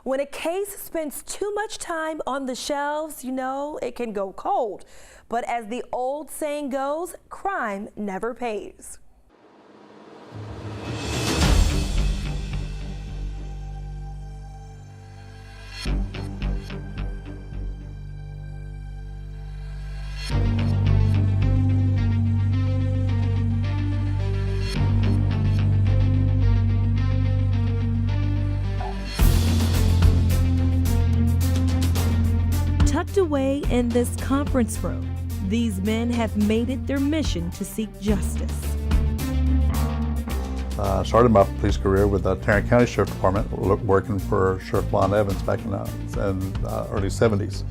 When a case spends too much time on the shelves, you know, it can go cold. But as the old saying goes, crime never pays. Tucked away in this conference room, these men have made it their mission to seek justice. I started my police career with the Tarrant County Sheriff Department, working for Sheriff Lon Evans back in the early 70s.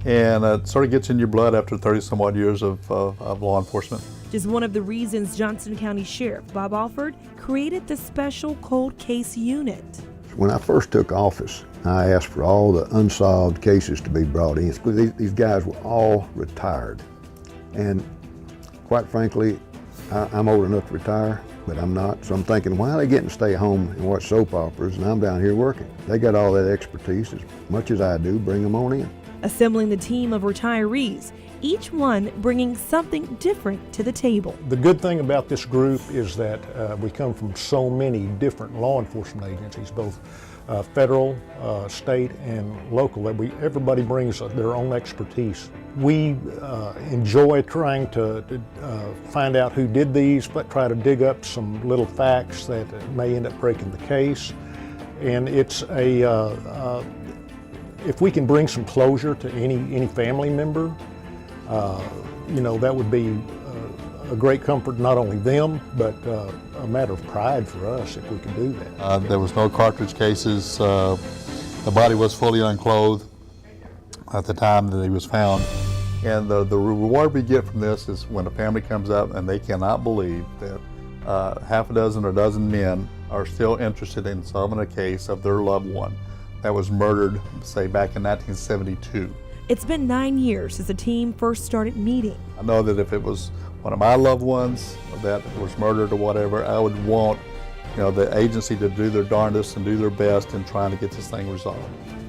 And it sort of gets in your blood after 30 some odd years of law enforcement. Just one of the reasons Johnson County Sheriff Bob Alford created the Special Cold Case Unit. When I first took office, I asked for all the unsolved cases to be brought in. These guys were all retired. And quite frankly, I'm old enough to retire, but I'm not. So I'm thinking, why are they getting to stay home and watch soap operas and I'm down here working? They got all that expertise as much as I do, bring them on in. Assembling the team of retirees, each one bringing something different to the table. The good thing about this group is that we come from so many different law enforcement agencies, both federal, state, and local, that everybody brings their own expertise. We enjoy trying to find out who did these, but try to dig up some little facts that may end up breaking the case. And it's if we can bring some closure to any family member, you know, that would be a great comfort, not only them, but a matter of pride for us if we could do that. There was no cartridge cases. The body was fully unclothed at the time that he was found. And the reward we get from this is when a family comes up and they cannot believe that half a dozen or a dozen men are still interested in solving a case of their loved one that was murdered, say, back in 1972. It's been 9 years since the team first started meeting. I know that if it was one of my loved ones that was murdered or whatever, I would want, you know, the agency to do their darndest and do their best in trying to get this thing resolved.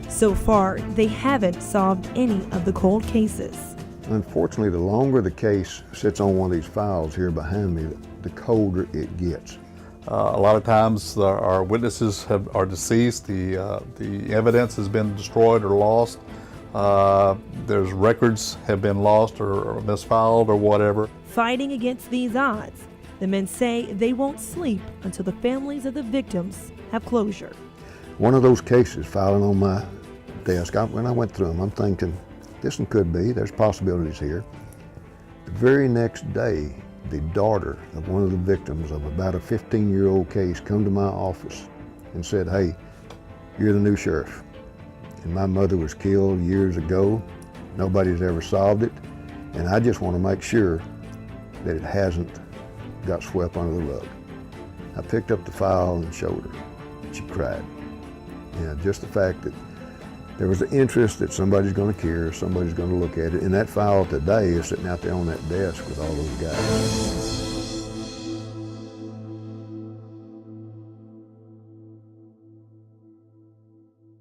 So far, they haven't solved any of the cold cases. Unfortunately, the longer the case sits on one of these files here behind me, the colder it gets. A lot of times our witnesses are deceased, the evidence has been destroyed or lost. There's records have been lost or misfiled or whatever. Fighting against these odds, the men say they won't sleep until the families of the victims have closure. One of those cases filing on my desk, when I went through them, I'm thinking, this one could be, there's possibilities here. The very next day, the daughter of one of the victims of about a 15-year-old case come to my office and said, hey, you're the new sheriff. And my mother was killed years ago. Nobody's ever solved it. And I just want to make sure that it hasn't got swept under the rug. I picked up the file and showed her. She cried. Yeah, just the fact that there was an interest that somebody's going to care, somebody's going to look at it. And that file today is sitting out there on that desk with all those guys.